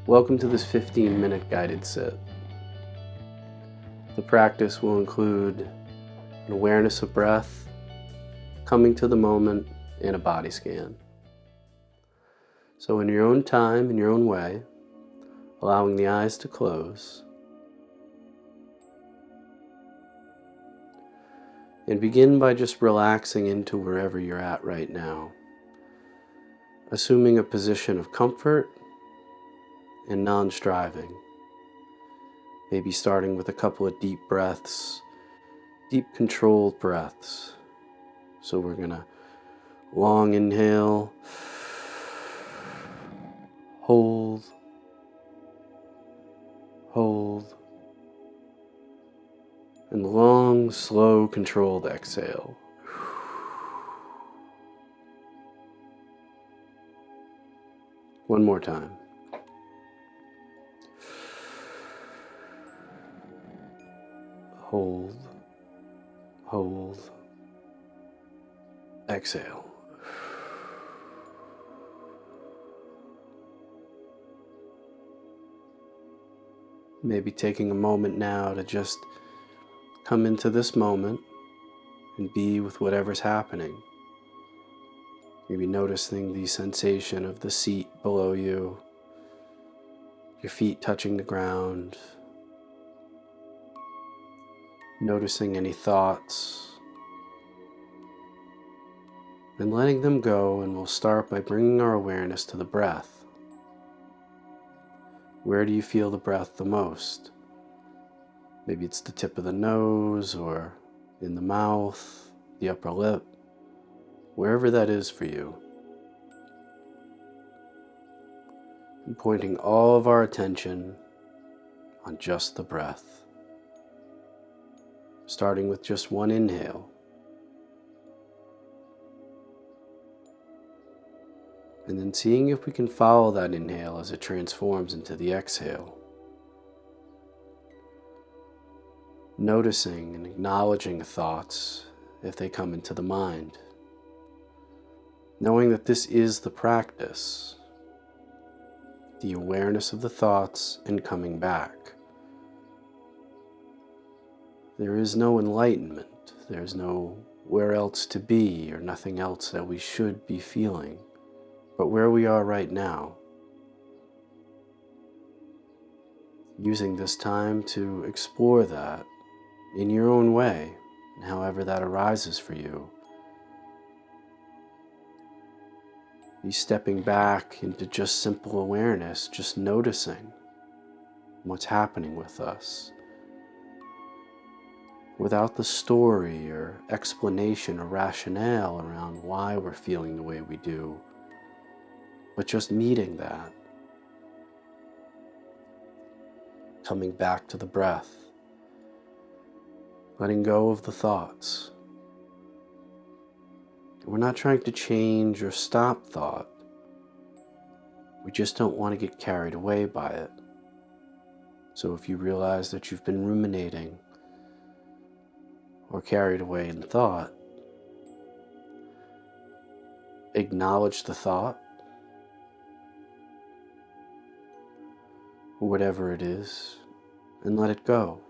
Welcome to this 15-minute guided sit. The practice will include an awareness of breath, coming to the moment, and a body scan. So in your own time, in your own way, allowing the eyes to close, and begin by just relaxing into wherever you're at right now, assuming a position of comfort and non-striving. Maybe starting with a couple of deep breaths, deep controlled breaths. So we're gonna long inhale, hold, and long, slow, controlled exhale. One more time. Hold, exhale. Maybe taking a moment now to just come into this moment and be with whatever's happening. Maybe noticing the sensation of the seat below you, your feet touching the ground, noticing any thoughts, and letting them go. And we'll start by bringing our awareness to the breath. Where do you feel the breath the most? Maybe it's the tip of the nose or in the mouth, the upper lip, wherever that is for you. And pointing all of our attention on just the breath. Starting with just one inhale. And then seeing if we can follow that inhale as it transforms into the exhale. Noticing and acknowledging thoughts if they come into the mind. Knowing that this is the practice, the awareness of the thoughts and coming back. There is no enlightenment, there's no where else to be or nothing else that we should be feeling, but where we are right now. Using this time to explore that in your own way, and however that arises for you. Be stepping back into just simple awareness, just noticing what's happening with us, without the story or explanation or rationale around why we're feeling the way we do, but just meeting that, coming back to the breath, letting go of the thoughts. We're not trying to change or stop thought. We just don't want to get carried away by it. So if you realize that you've been ruminating or carried away in thought, acknowledge the thought, or whatever it is, and let it go.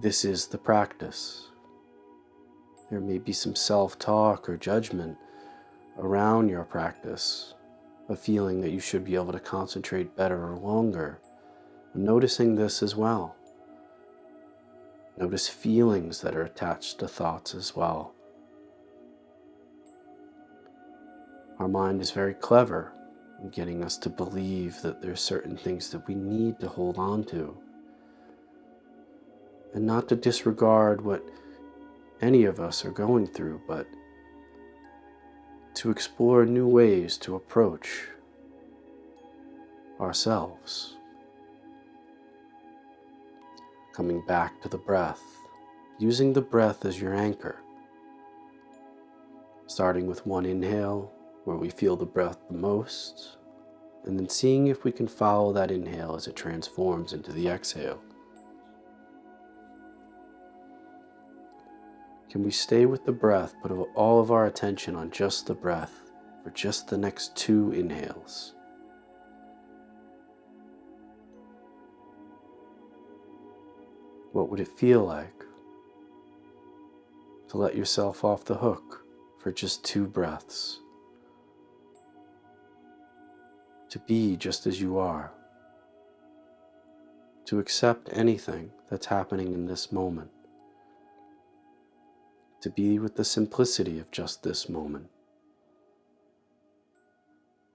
This is the practice. There may be some self-talk or judgment around your practice, a feeling that you should be able to concentrate better or longer. Noticing this as well. Notice feelings that are attached to thoughts as well. Our mind is very clever in getting us to believe that there's certain things that we need to hold on to, and not to disregard what any of us are going through, but to explore new ways to approach ourselves. Coming back to the breath, using the breath as your anchor. Starting with one inhale, where we feel the breath the most, and then seeing if we can follow that inhale as it transforms into the exhale. Can we stay with the breath, put all of our attention on just the breath for just the next 2 inhales? What would it feel like to let yourself off the hook for just 2 breaths? To be just as you are. To accept anything that's happening in this moment. To be with the simplicity of just this moment.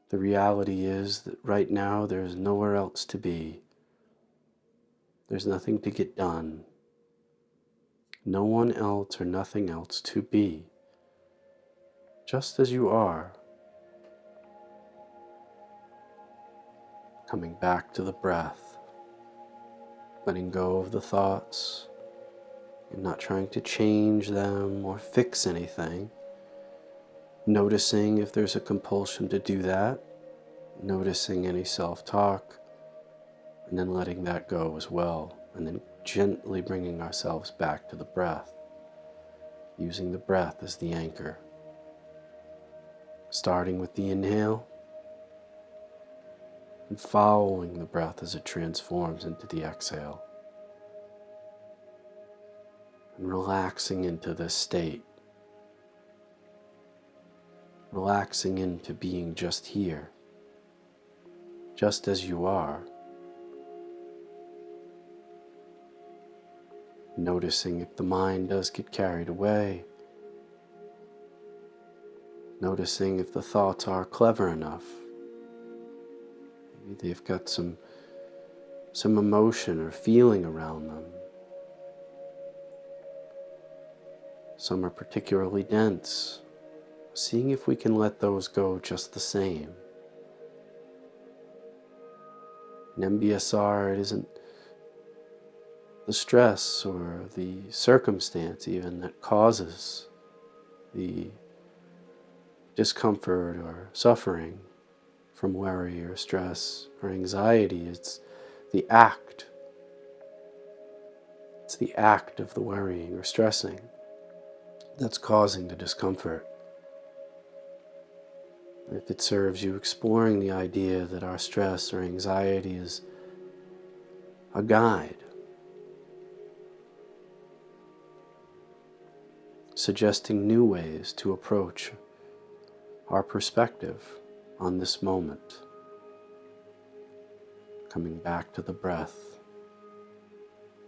The reality is that right now there's nowhere else to be. There's nothing to get done. No one else or nothing else to be. Just as you are. Coming back to the breath. Letting go of the thoughts. And not trying to change them or fix anything. Noticing if there's a compulsion to do that. Noticing any self-talk. And then letting that go as well. And then gently bringing ourselves back to the breath. Using the breath as the anchor. Starting with the inhale. And following the breath as it transforms into the exhale. And relaxing into this state. Relaxing into being just here. Just as you are. Noticing if the mind does get carried away. Noticing if the thoughts are clever enough. Maybe they've got some emotion or feeling around them. Some are particularly dense. Seeing if we can let those go just the same. In MBSR, it isn't the stress or the circumstance even that causes the discomfort or suffering from worry or stress or anxiety. It's the act. It's the act of the worrying or stressing that's causing the discomfort. If it serves you, exploring the idea that our stress or anxiety is a guide, suggesting new ways to approach our perspective on this moment. Coming back to the breath,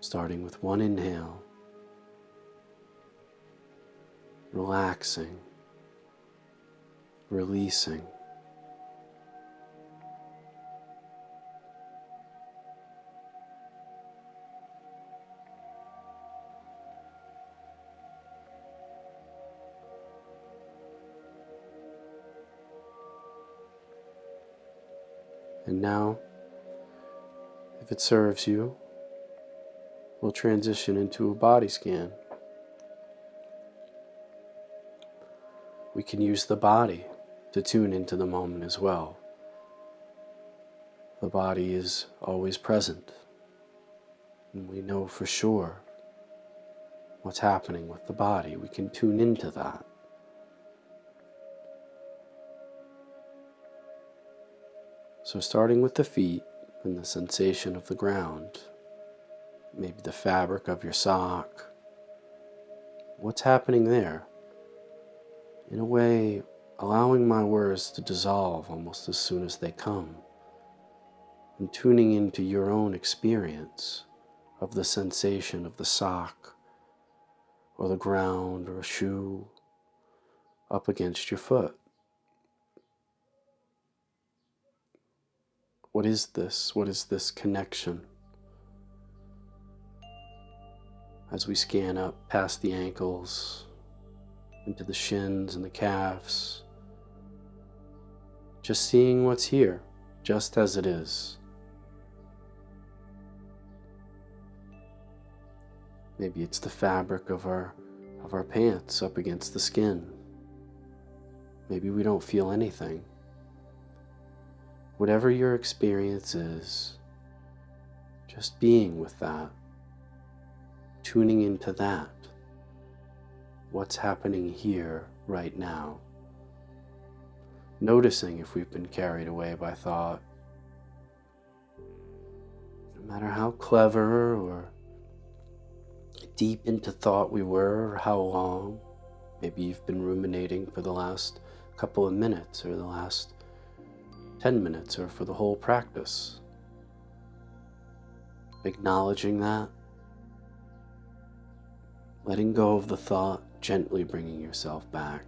starting with one inhale, relaxing, releasing. And now, if it serves you, we'll transition into a body scan. We can use the body to tune into the moment as well. The body is always present, and we know for sure what's happening with the body. We can tune into that. So starting with the feet and the sensation of the ground, maybe the fabric of your sock, what's happening there? In a way, allowing my words to dissolve almost as soon as they come, and tuning into your own experience of the sensation of the sock, or the ground, or a shoe up against your foot. What is this? What is this connection? As we scan up past the ankles, into the shins and the calves, just seeing what's here, just as it is. Maybe it's the fabric of our pants up against the skin. Maybe we don't feel anything. Whatever your experience is, just being with that, tuning into that, what's happening here right now. Noticing if we've been carried away by thought. No matter how clever or deep into thought we were, or how long. Maybe you've been ruminating for the last couple of minutes, or the last 10 minutes, or for the whole practice. Acknowledging that, letting go of the thought, gently bringing yourself back.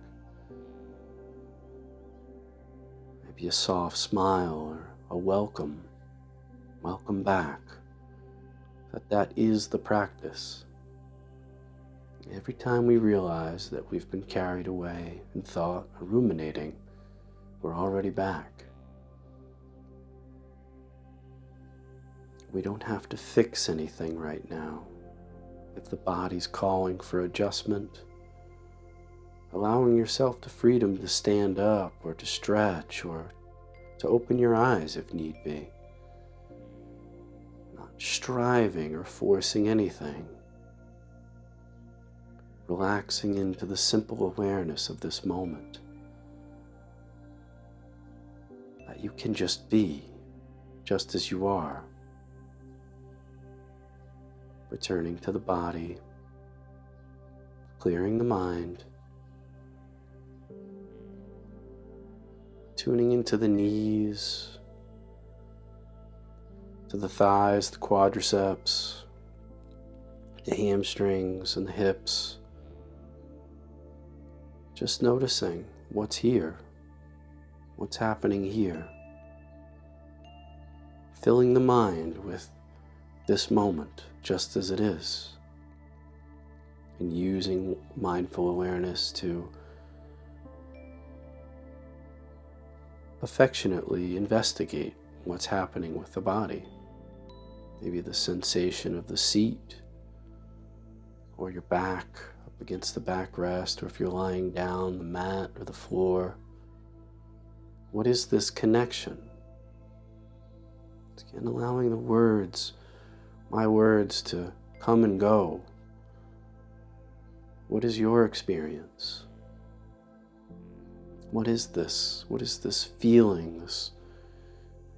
Maybe a soft smile or a welcome back. That is the practice. Every time we realize that we've been carried away in thought or ruminating, we're already back. We don't have to fix anything right now. If the body's calling for adjustment, allowing yourself the freedom to stand up or to stretch or to open your eyes if need be. Not striving or forcing anything. Relaxing into the simple awareness of this moment. That you can just be, just as you are. Returning to the body, clearing the mind, tuning into the knees, to the thighs, the quadriceps, the hamstrings and the hips. Just noticing what's here, what's happening here. Filling the mind with this moment just as it is. And using mindful awareness to affectionately investigate what's happening with the body. Maybe the sensation of the seat or your back up against the backrest, or if you're lying down, the mat or the floor. What is this connection? Again, allowing the words, my words, to come and go. What is your experience? What is this? What is this feeling?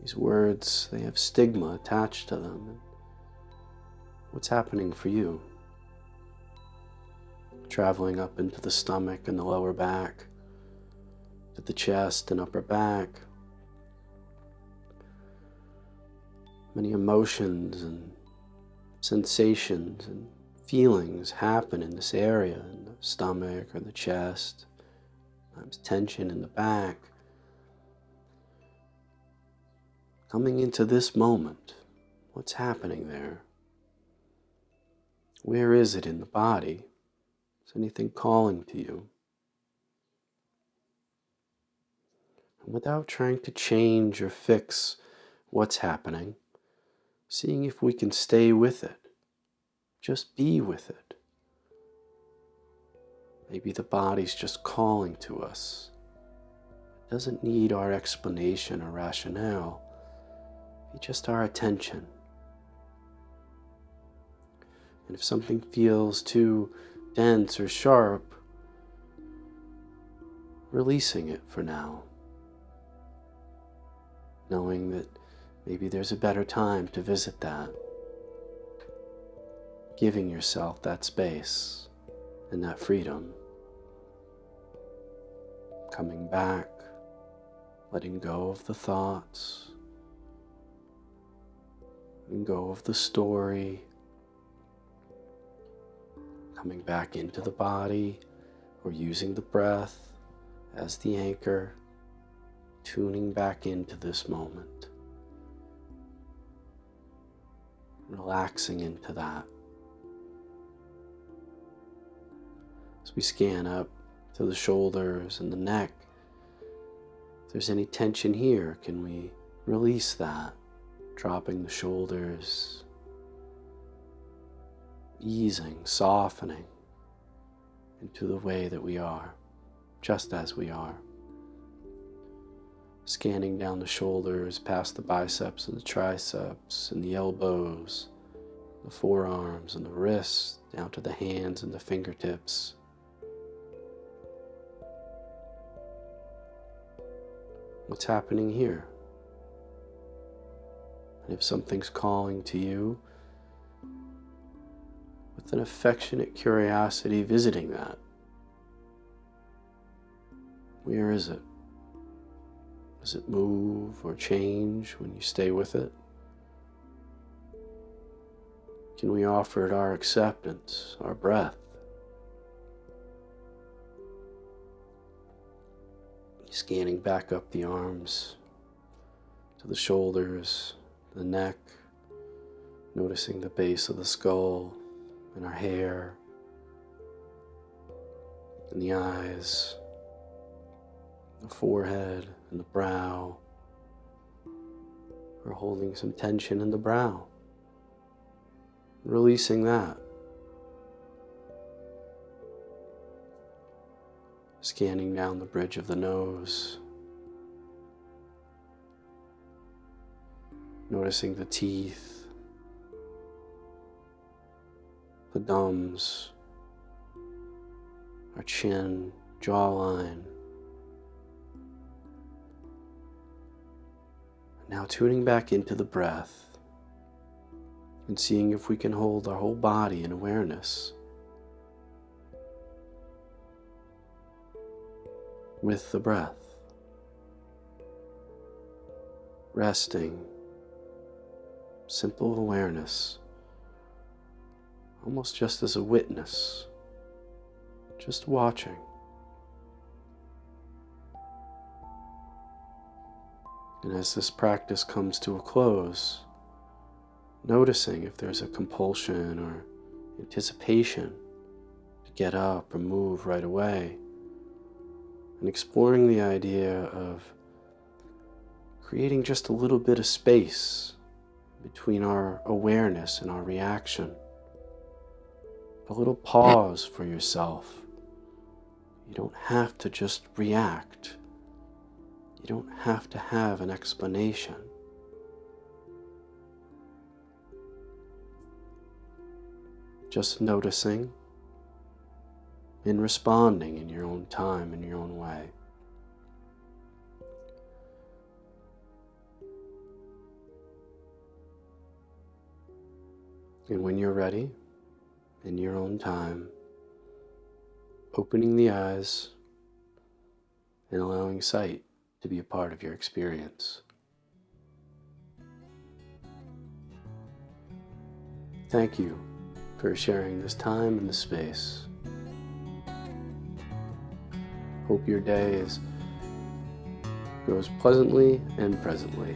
These words, they have stigma attached to them. What's happening for you? Traveling up into the stomach and the lower back, to the chest and upper back. Many emotions and sensations and feelings happen in this area, in the stomach or the chest. Sometimes tension in the back. Coming into this moment, what's happening there? Where is it in the body? Is anything calling to you? And without trying to change or fix what's happening, seeing if we can stay with it. Just be with it. Maybe the body's just calling to us. It doesn't need our explanation or rationale. It's just our attention. And if something feels too dense or sharp, releasing it for now. Knowing that maybe there's a better time to visit that. Giving yourself that space and that freedom. Coming back, letting go of the thoughts, letting go of the story, coming back into the body, or using the breath as the anchor, tuning back into this moment, relaxing into that. As we scan up to the shoulders and the neck, if there's any tension here, can we release that? Dropping the shoulders, easing, softening into the way that we are, just as we are. Scanning down the shoulders, past the biceps and the triceps and the elbows, the forearms and the wrists, down to the hands and the fingertips. What's happening here? And if something's calling to you, with an affectionate curiosity visiting that. Where is it? Does it move or change when you stay with it? Can we offer it our acceptance, our breath? Scanning back up the arms to the shoulders, the neck, noticing the base of the skull and our hair and the eyes, the forehead and the brow. We're holding some tension in the brow, releasing that. Scanning down the bridge of the nose, noticing the teeth, the gums, our chin, jawline. Now tuning back into the breath and seeing if we can hold our whole body in awareness with the breath, resting, simple awareness, almost just as a witness, just watching. And as this practice comes to a close, noticing if there's a compulsion or anticipation to get up or move right away, and exploring the idea of creating just a little bit of space between our awareness and our reaction. A little pause for yourself. You don't have to just react. You don't have to have an explanation. Just noticing and responding in your own time, in your own way. And when you're ready, in your own time, opening the eyes and allowing sight to be a part of your experience. Thank you for sharing this time and this space. Hope your day goes pleasantly and presently.